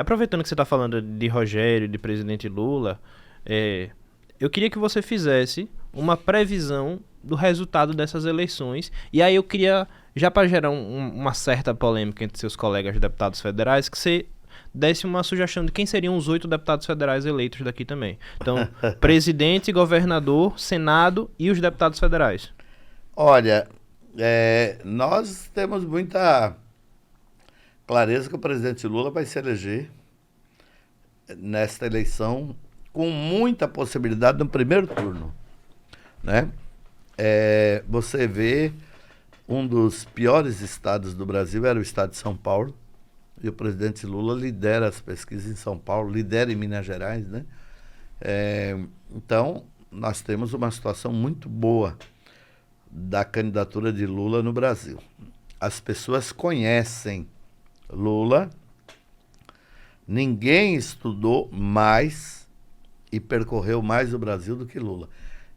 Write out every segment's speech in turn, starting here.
Aproveitando que você está falando de Rogério, de presidente Lula, eu queria que você fizesse uma previsão do resultado dessas eleições. E aí eu queria, já para gerar uma certa polêmica entre seus colegas deputados federais, que você desse uma sugestão de quem seriam os 8 deputados federais eleitos daqui também. Então, presidente, governador, senado e os deputados federais. Olha, nós temos muita clareza que o presidente Lula vai se eleger nesta eleição com muita possibilidade no primeiro turno, né? Você vê um dos piores estados do Brasil era o estado de São Paulo, e o presidente Lula lidera as pesquisas em São Paulo, lidera em Minas Gerais, né? Então, nós temos uma situação muito boa da candidatura de Lula no Brasil. As pessoas conhecem Lula, ninguém estudou mais e percorreu mais o Brasil do que Lula.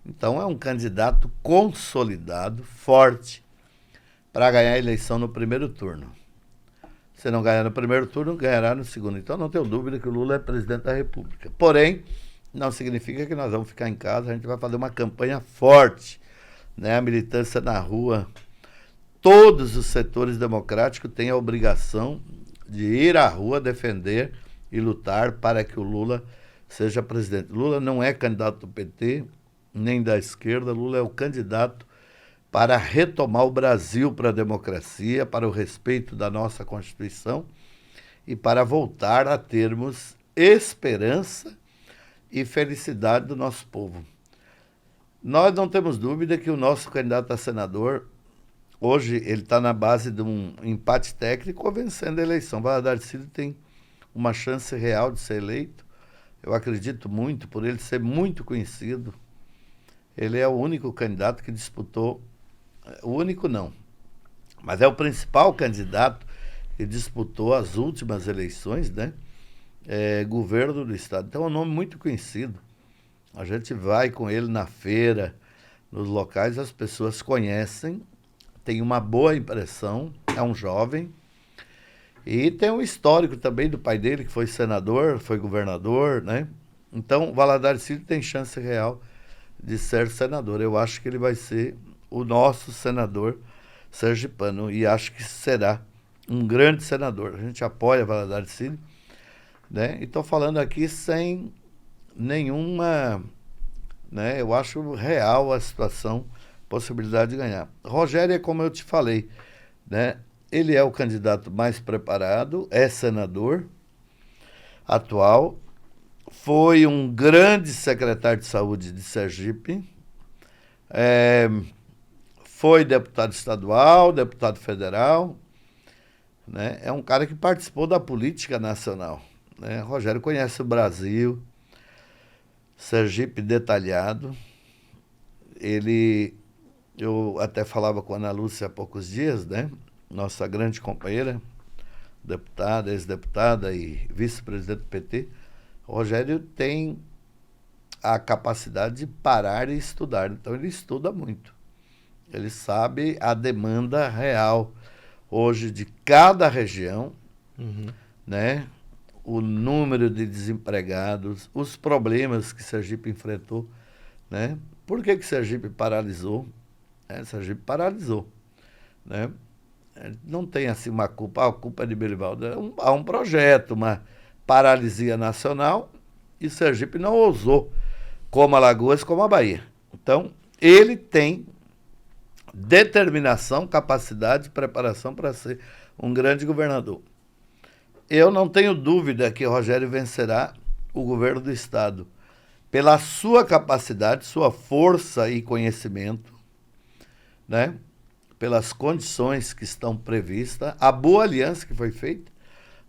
Então é um candidato consolidado, forte, para ganhar a eleição no primeiro turno. Se não ganhar no primeiro turno, ganhará no segundo. Então não tenho dúvida que o Lula é presidente da República. Porém, não significa que nós vamos ficar em casa, a gente vai fazer uma campanha forte, né? A militância na rua. Todos os setores democráticos têm a obrigação de ir à rua defender e lutar para que o Lula seja presidente. Lula não é candidato do PT, nem da esquerda. Lula é o candidato para retomar o Brasil para a democracia, para o respeito da nossa Constituição e para voltar a termos esperança e felicidade do nosso povo. Nós não temos dúvida que o nosso candidato a senador, hoje, ele está na base de um empate técnico vencendo a eleição. Valadares Filho tem uma chance real de ser eleito. Eu acredito muito, por ele ser muito conhecido. Ele é o único candidato que disputou, o único não, mas é o principal candidato que disputou as últimas eleições, né? Governo do estado. Então é um nome muito conhecido. A gente vai com ele na feira, nos locais, as pessoas conhecem, tem uma boa impressão, é um jovem, e tem um histórico também do pai dele, que foi senador, foi governador, né? Então, Valadares Filho tem chance real de ser senador. Eu acho que ele vai ser o nosso senador sergipano, e acho que será um grande senador. A gente apoia Valadares Filho, né? E estou falando aqui sem nenhuma, né? Eu acho real a situação, possibilidade de ganhar. Rogério é como eu te falei, né? Ele é o candidato mais preparado, é senador atual, foi um grande secretário de saúde de Sergipe, foi deputado estadual, deputado federal, né? É um cara que participou da política nacional, né? Rogério conhece o Brasil, Sergipe detalhado. Eu até falava com a Ana Lúcia há poucos dias, né? Nossa grande companheira, deputada, ex-deputada e vice-presidente do PT. O Rogério tem a capacidade de parar e estudar, então ele estuda muito. Ele sabe a demanda real hoje de cada região, né? O número de desempregados, os problemas que Sergipe enfrentou, né? Por que Sergipe paralisou? Sergipe paralisou, né? Não tem assim uma culpa, a culpa é de Belivaldo. Há um projeto, uma paralisia nacional, e Sergipe não ousou, como Alagoas, como a Bahia. Então, ele tem determinação, capacidade e preparação para ser um grande governador. Eu não tenho dúvida que Rogério vencerá o governo do estado pela sua capacidade, sua força e conhecimento, né? Pelas condições que estão previstas, a boa aliança que foi feita,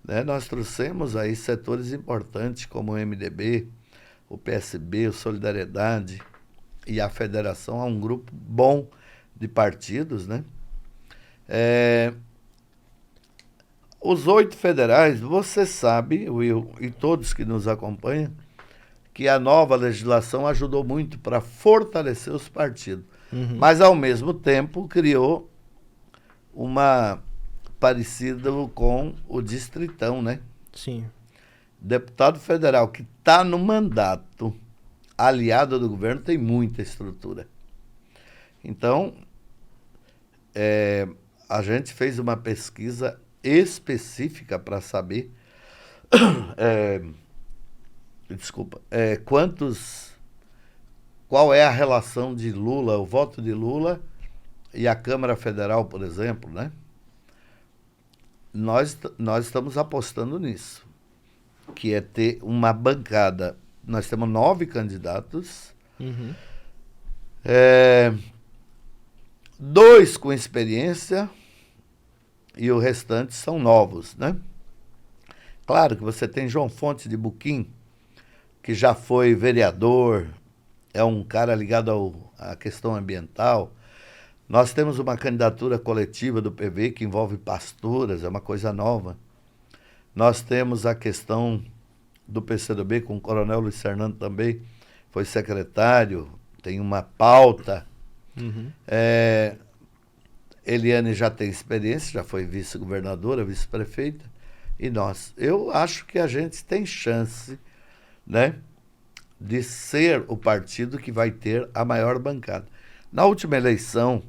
né? Nós trouxemos aí setores importantes como o MDB, o PSB, o Solidariedade e a Federação, a um grupo bom de partidos, né? Os 8 federais, você sabe, Will, e todos que nos acompanham, que a nova legislação ajudou muito para fortalecer os partidos. Mas, ao mesmo tempo, criou uma parecida com o Distritão, né? Sim. Deputado federal que está no mandato aliado do governo tem muita estrutura. Então, a gente fez uma pesquisa específica para saber qual é a relação de Lula, o voto de Lula e a Câmara Federal, por exemplo, né? Nós estamos apostando nisso, que é ter uma bancada. Nós temos 9 candidatos, 2 com experiência e o restante são novos, né? Claro que você tem João Fontes de Buquim, que já foi vereador, é um cara ligado à questão ambiental. Nós temos uma candidatura coletiva do PV que envolve pasturas, é uma coisa nova. Nós temos a questão do PCdoB com o Coronel Luiz Fernando também, foi secretário, tem uma pauta. Eliane já tem experiência, já foi vice-governadora, vice-prefeita. E nós, eu acho que a gente tem chance, né, de ser o partido que vai ter a maior bancada. Na última eleição,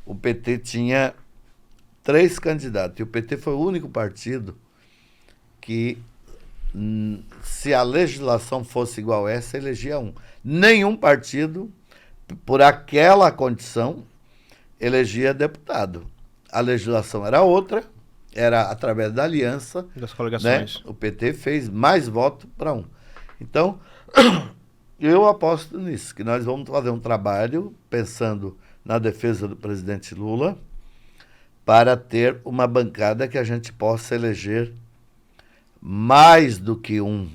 o PT tinha 3 candidatos, e o PT foi o único partido que, se a legislação fosse igual a essa, elegia um. Nenhum partido, por aquela condição, elegia deputado. A legislação era outra, era através da aliança. Das coligações. Né? O PT fez mais voto para um. Então, eu aposto nisso, que nós vamos fazer um trabalho pensando na defesa do presidente Lula para ter uma bancada que a gente possa eleger mais do que um,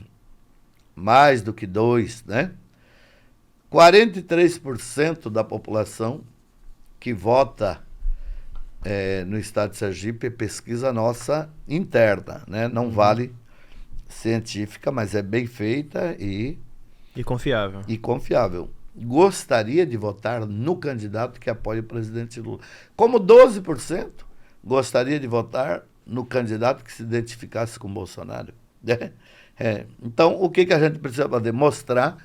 mais do que 2, né? 43% da população que vota no estado de Sergipe é pesquisa nossa interna, né? Não vale científica, mas é bem feita e confiável. E confiável. Gostaria de votar no candidato que apoia o presidente Lula. Como 12% gostaria de votar no candidato que se identificasse com Bolsonaro. Então, o que a gente precisa fazer? Mostrar,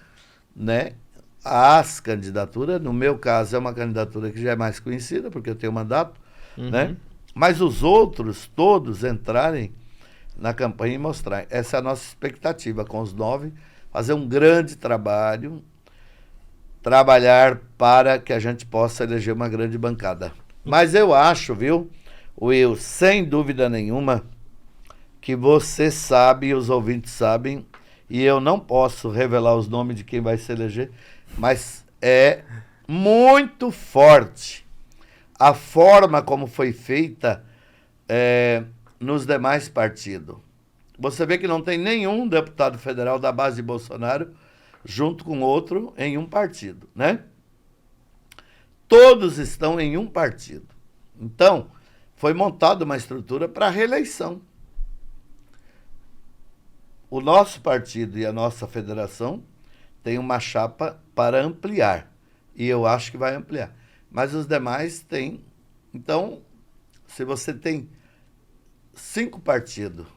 né, as candidaturas. No meu caso, é uma candidatura que já é mais conhecida, porque eu tenho mandato, né? Mas os outros, todos, entrarem na campanha e mostrar. Essa é a nossa expectativa com os 9, fazer um grande trabalho, trabalhar para que a gente possa eleger uma grande bancada. Mas eu acho, viu, Will, sem dúvida nenhuma, que você sabe, os ouvintes sabem, e eu não posso revelar os nomes de quem vai se eleger, mas é muito forte a forma como foi feita nos demais partidos. Você vê que não tem nenhum deputado federal da base de Bolsonaro junto com outro em um partido, né? Todos estão em um partido. Então, foi montada uma estrutura para a reeleição. O nosso partido e a nossa federação tem uma chapa para ampliar. E eu acho que vai ampliar. Mas os demais têm. Então, se você tem 5 partidos,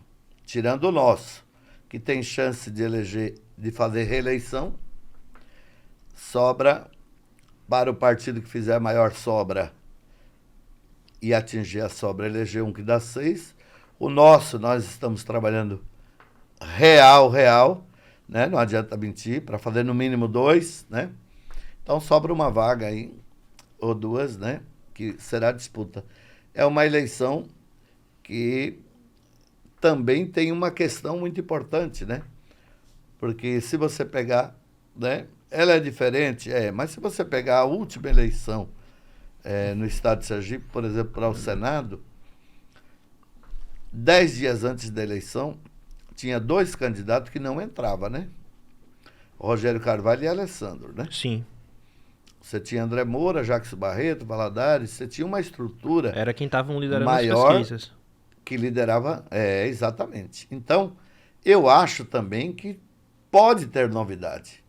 tirando o nosso, que tem chance de eleger, de fazer reeleição, sobra para o partido que fizer a maior sobra e atingir a sobra, eleger um que dá 6. O nosso, nós estamos trabalhando real, né? Não adianta mentir, para fazer no mínimo 2, né? Então sobra uma vaga aí, ou 2, né? Que será disputa. É uma eleição que também tem uma questão muito importante, né? Porque se você pegar, né? Ela é diferente, mas se você pegar a última eleição no estado de Sergipe, por exemplo, para o Senado, 10 dias antes da eleição, tinha 2 candidatos que não entravam, né? Rogério Carvalho e Alessandro, né? Sim. Você tinha André Moura, Jacques Barreto, Valadares, você tinha uma estrutura Era quem estavam liderando maior as pesquisas. Que liderava, exatamente. Então, eu acho também que pode ter novidade.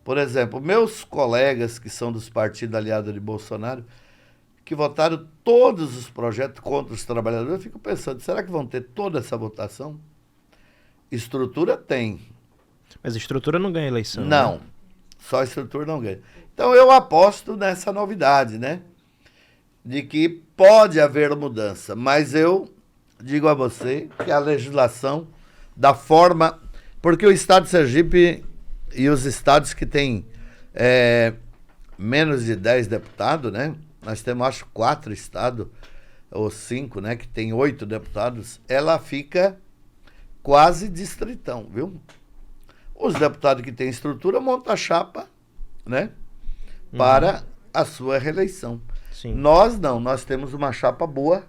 Por exemplo, meus colegas que são dos partidos aliados de Bolsonaro, que votaram todos os projetos contra os trabalhadores, eu fico pensando, será que vão ter toda essa votação? Estrutura tem. Mas a estrutura não ganha eleição. Não, Né? só a estrutura não ganha. Então eu aposto nessa novidade, né? De que pode haver mudança, mas eu digo a você que a legislação, da forma... Porque o estado de Sergipe e os estados que têm menos de 10 deputados, né? Nós temos, acho, 4 estados, ou 5, né? Que tem 8 deputados. Ela fica quase distritão, viu? Os deputados que têm estrutura montam a chapa, né? Para a sua reeleição. Sim. Nós não, nós temos uma chapa boa,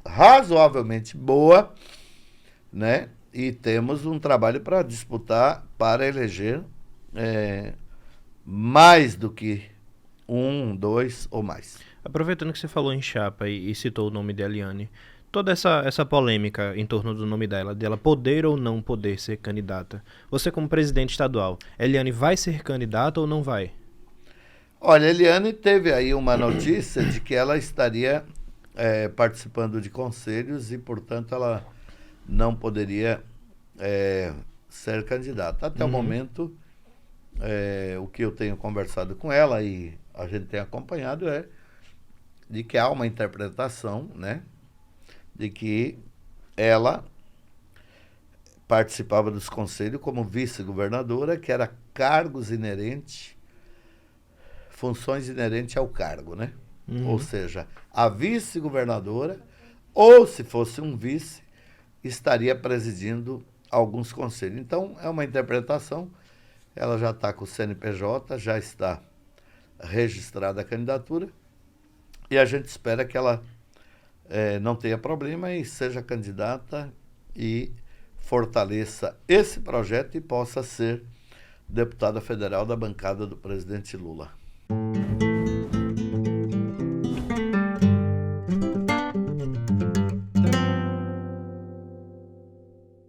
razoavelmente boa, né? E temos um trabalho para disputar, para eleger mais do que 1, 2 ou mais. Aproveitando que você falou em chapa e citou o nome de Eliane, toda essa polêmica em torno do nome dela poder ou não poder ser candidata, você como presidente estadual, Eliane vai ser candidata ou não vai? Olha, Eliane teve aí uma notícia de que ela estaria participando de conselhos e, portanto, ela não poderia ser candidata. Até o momento, o que eu tenho conversado com ela e a gente tem acompanhado é de que há uma interpretação, né, de que ela participava dos conselhos como vice-governadora, que era cargos inerentes, funções inerentes ao cargo, né? Ou seja, a vice-governadora, ou se fosse um vice, estaria presidindo alguns conselhos. Então, é uma interpretação, ela já está com o CNPJ, já está registrada a candidatura, e a gente espera que ela não tenha problema e seja candidata e fortaleça esse projeto e possa ser deputada federal da bancada do presidente Lula.